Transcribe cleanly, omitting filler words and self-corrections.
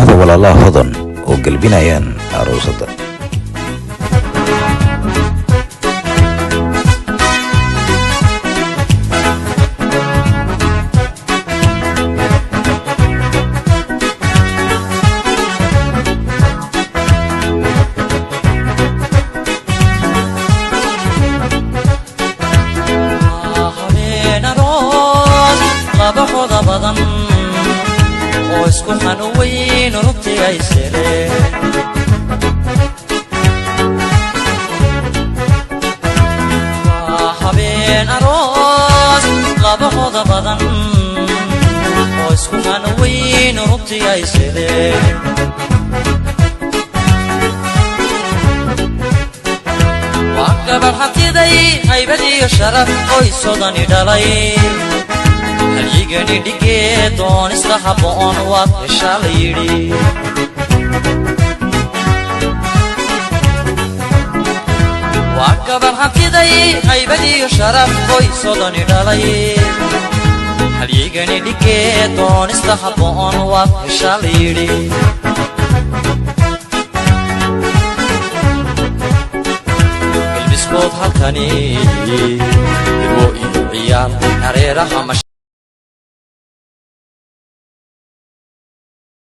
bahda walaalaha hodan oo galbinayaan aroosada. isku xanuweyn runtii ay sireen habeen aroos labahooda badan oo isku xanuweyn runtii ay sireen waa gabar hantiday haybad iyo sharaf oo isodani dhalay haligani dhigee doonista habboon waad heshaa la yidhi waa gabar hantiday haybad iyo sharaf qoysodani dhalay haligani dhigee doonista habboon waad heshaa la yidhi ilbiskood halkani irwo iyo ciyaal hareeraha